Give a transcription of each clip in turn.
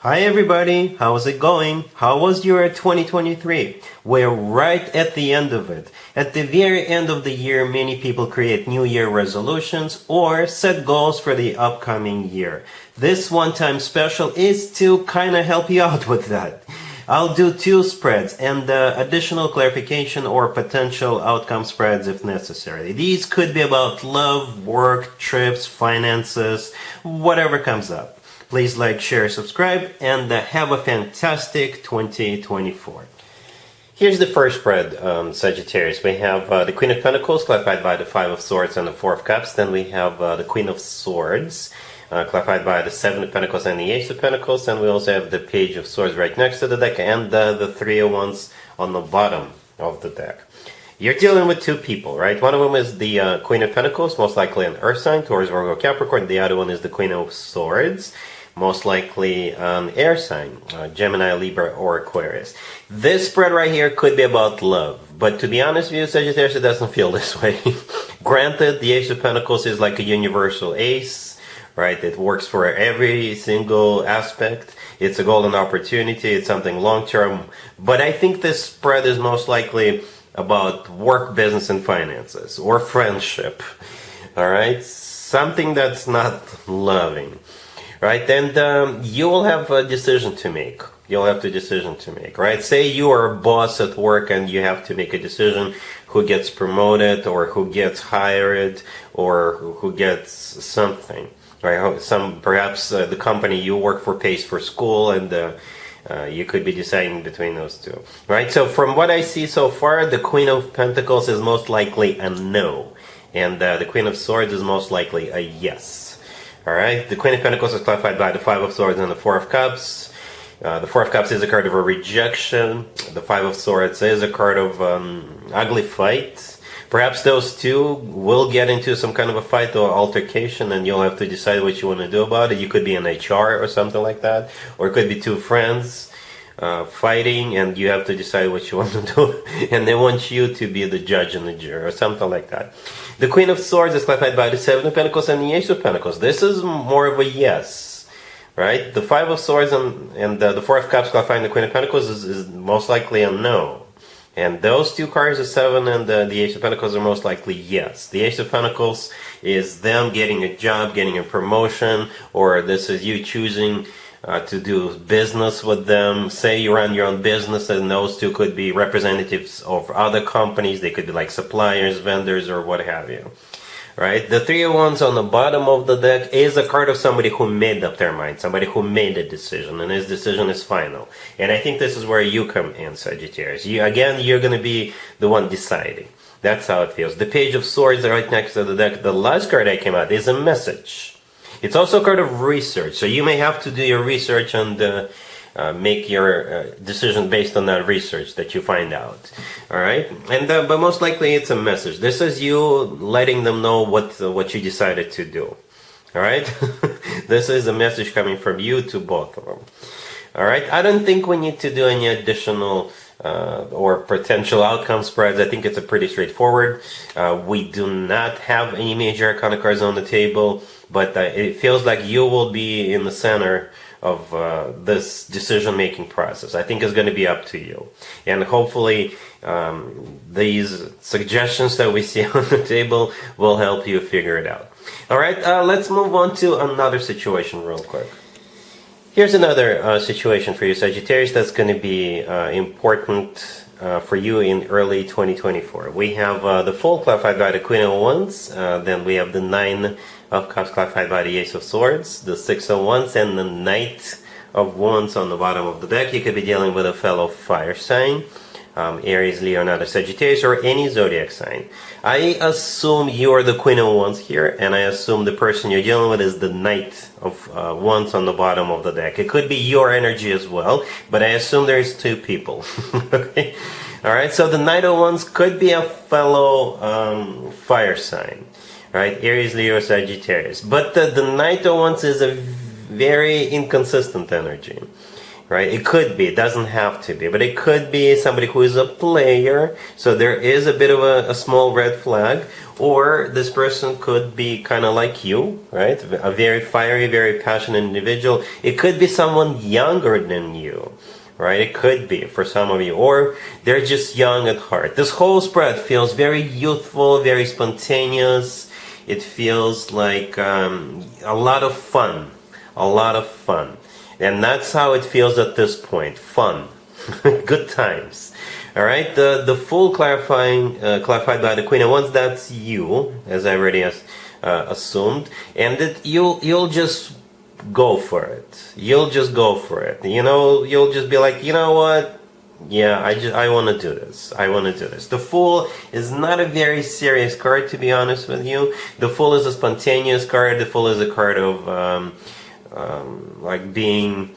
Hi everybody, how's it going? How was your 2023? We're right at the end of it. At the very end of the year, many people create New Year resolutions or set goals for the upcoming year. This one-time special is to kind of help you out with that. I'll do two spreads and additional clarification or potential outcome spreads if necessary. These could be about love, work, trips, finances, whatever comes up. Please like, share, subscribe, and have a fantastic 2024. Here's the first spread, Sagittarius. We have the Queen of Pentacles, clarified by the Five of Swords and the Four of Cups. Then we have the Queen of Swords, clarified by the Seven of Pentacles and the Ace of Pentacles. And we also have the Page of Swords right next to the deck, and the Three of Wands on the bottom of the deck. You're dealing with two people, right? One of them is the Queen of Pentacles, most likely an Earth sign, Taurus, Virgo, Capricorn. The other one is the Queen of Swords, most likely an air sign, Gemini, Libra, or Aquarius. This spread right here could be about love, but to be honest with you, Sagittarius, it doesn't feel this way. Granted, the Ace of Pentacles is like a universal ace, right? It works for every single aspect. It's a golden opportunity. It's something long-term, but I think this spread is most likely about work, business, and finances, or friendship, all right? Something that's not loving. Right, and you will have a decision to make. You'll have a decision to make, right? Say you are a boss at work and you have to make a decision who gets promoted or who gets hired or who gets something, right? Perhaps the company you work for pays for school, and you could be deciding between those two, right? So from what I see so far, the Queen of Pentacles is most likely a no, and the Queen of Swords is most likely a yes. Alright, the Queen of Pentacles is clarified by the Five of Swords and the Four of Cups. The Four of Cups is a card of a rejection. The Five of Swords is a card of ugly fight. Perhaps those two will get into some kind of a fight or altercation, and you'll have to decide what you want to do about it. You could be in HR or something like that, or it could be two friends fighting, and you have to decide what you want to do, and they want you to be the judge and the jury or something like that. The Queen of Swords is clarified by the Seven of Pentacles and the Ace of Pentacles. This is more of a yes, right? The Five of Swords and the Four of Cups clarifying the Queen of Pentacles is most likely a no. And those two cards, the Seven and the Ace of Pentacles, are most likely yes. The Ace of Pentacles is them getting a job, getting a promotion, or this is you choosing to do business with them. Say you run your own business, and those two could be representatives of other companies. They could be like suppliers, vendors, or what have you. Right? The Three of Wands on the bottom of the deck is a card of somebody who made up their mind, somebody who made a decision, and his decision is final. And I think this is where you come in, Sagittarius. You're going to be the one deciding. That's how it feels. The Page of Swords right next to the deck, the last card that came out, is a message. It's also a card of research, so you may have to do your research and make your decision based on that research that you find out. All right, and but most likely it's a message. This is you letting them know what you decided to do. All right, this is a message coming from you to both of them. All right, I don't think we need to do any additional or potential outcome spreads. I think it's a pretty straightforward. We do not have any major arcana cards on the table, but it feels like you will be in the center of this decision-making process. I think it's going to be up to you. And hopefully these suggestions that we see on the table will help you figure it out. All right, let's move on to another situation real quick. Here's another situation for you, Sagittarius, that's going to be important for you in early 2024. We have the Fool clarified by the Queen of Wands, then we have the Nine of Cups clarified by the Ace of Swords, the Six of Wands, and the Knight of Wands on the bottom of the deck. You could be dealing with a fellow fire sign, Aries, Leo, another Sagittarius, or any zodiac sign. I assume you are the Queen of Wands here, and I assume the person you're dealing with is the Knight of Wands on the bottom of the deck. It could be your energy as well, but I assume there's two people. Okay? Alright, so the Knight of Wands could be a fellow fire sign. Right, Aries, Leo, Sagittarius. But the Knight of Wands is a very inconsistent energy. right? It could be, it doesn't have to be, but it could be somebody who is a player, so there is a bit of a small red flag. Or this person could be kind of like you, right? A very fiery, very passionate individual. It could be someone younger than you, right? It could be for some of you. Or they're just young at heart. This whole spread feels very youthful, very spontaneous. It feels like a lot of fun. A lot of fun. And that's how it feels at this point. Fun. Good times. All right, the full clarified by the Queen of Wands, that's you, as I already assumed, and that you'll just go for it. You'll just go for it. You know, you'll just be like, you know what? Yeah, I want to do this. I want to do this. The Fool is not a very serious card, to be honest with you. The Fool is a spontaneous card. The Fool is a card of like being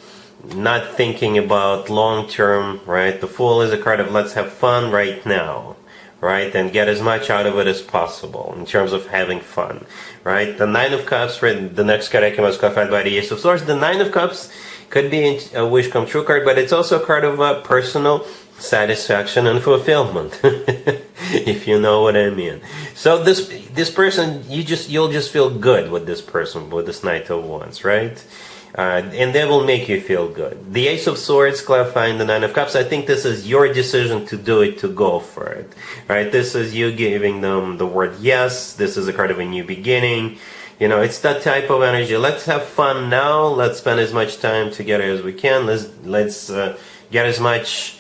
not thinking about long term, right? The Fool is a card of let's have fun right now, right? And get as much out of it as possible in terms of having fun, right? The Nine of Cups, right? The next card I came out clarified by the Ace of Swords. The Nine of Cups could be a wish come true card, but it's also a card of personal satisfaction and fulfillment, if you know what I mean. So this person, you'll just feel good with this person, with this Knight of Wands, right? And they will make you feel good. The Ace of Swords clarifying the Nine of Cups. I think this is your decision to do it, to go for it, right? This is you giving them the word yes. This is a card of a new beginning. You know, it's that type of energy. Let's have fun now. Let's spend as much time together as we can. Let's get as much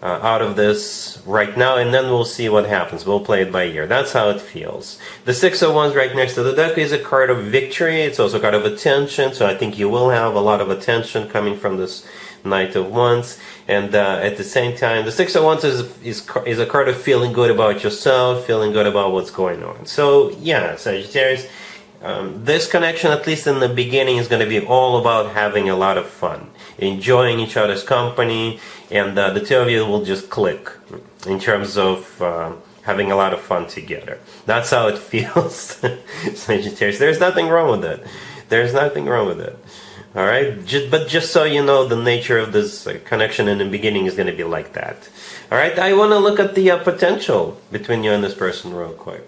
out of this right now, and then we'll see what happens. We'll play it by ear. That's how it feels. The Six of Wands right next to the deck is a card of victory. It's also a card of attention, so I think you will have a lot of attention coming from this Knight of Wands. And at the same time, the Six of Wands is a card of feeling good about yourself, feeling good about what's going on. So yeah, Sagittarius, this connection, at least in the beginning, is going to be all about having a lot of fun, enjoying each other's company, and the two of you will just click in terms of having a lot of fun together. That's how it feels, Sagittarius. There's nothing wrong with it. There's nothing wrong with it. All right? But just so you know, the nature of this connection in the beginning is going to be like that. All right? I want to look at the potential between you and this person real quick.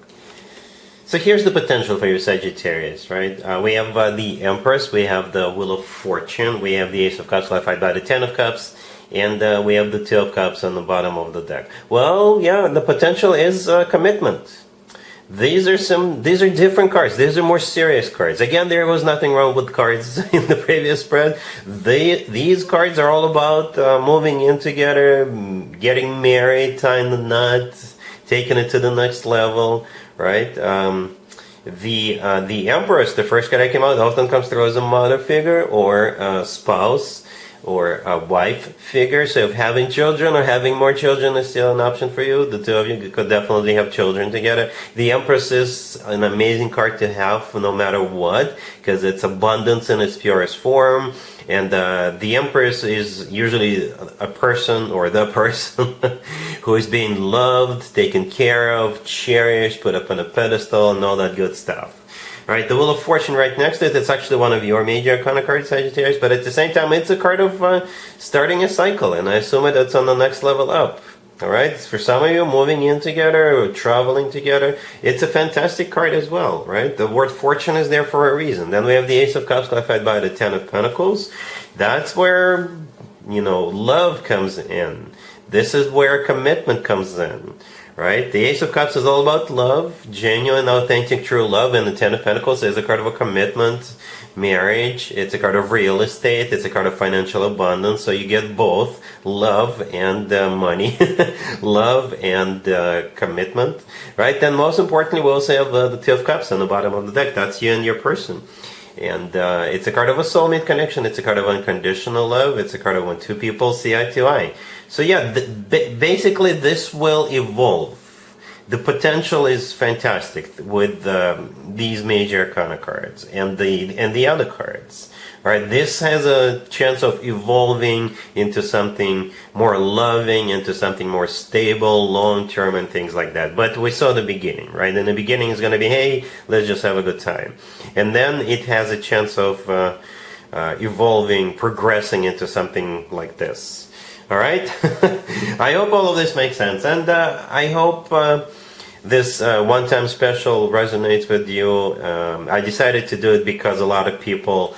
So here's the potential for your Sagittarius, right? We have the Empress, we have the Wheel of Fortune, we have the Ace of Cups clarified by the Ten of Cups, and we have the Two of Cups on the bottom of the deck. Well, yeah, the potential is commitment. These are different cards. These are more serious cards. Again, there was nothing wrong with cards in the previous spread. These cards are all about moving in together, getting married, tying the knot, taking it to the next level. Right, the Empress, the first card that came out, often comes through as a mother figure or a spouse or a wife figure. So if having children or having more children is still an option for you, the two of you could definitely have children together. The Empress is an amazing card to have no matter what, because it's abundance in its purest form. And the Empress is usually a person or the person who is being loved, taken care of, cherished, put up on a pedestal, and all that good stuff. All right, the Wheel of Fortune right next to it, it's actually one of your major arcana cards, Sagittarius, but at the same time, it's a card of starting a cycle, and I assume it's on the next level up. All right, for some of you, moving in together or traveling together, it's a fantastic card as well, right? The word fortune is there for a reason. Then we have the Ace of Cups clarified by the Ten of Pentacles. That's where, you know, love comes in. This is where commitment comes in, right? The Ace of Cups is all about love, genuine, authentic, true love, and the Ten of Pentacles is a card of a commitment, marriage. It's a card of real estate. It's a card of financial abundance. So you get both love and money, love and commitment, right? Then most importantly, we also have the Two of Cups on the bottom of the deck. That's you and your person. And it's a card of a soulmate connection. It's a card of unconditional love. It's a card of when two people see eye to eye. So yeah, basically this will evolve. The potential is fantastic with these major arcana cards and the other cards. Right? This has a chance of evolving into something more loving, into something more stable, long-term, and things like that. But we saw the beginning, right? And the beginning is going to be, hey, let's just have a good time. And then it has a chance of evolving, progressing into something like this. All right? I hope all of this makes sense, and I hope this one-time special resonates with you. I decided to do it because a lot of people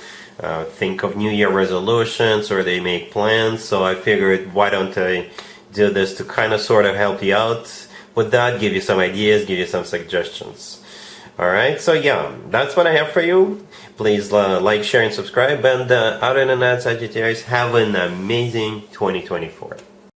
think of New Year resolutions or they make plans, so I figured, why don't I do this to kind of sort of help you out with that, give you some ideas, give you some suggestions. Alright, so yeah, that's what I have for you. Please like, share, and subscribe, and other than that, Sagittarius, have an amazing 2024.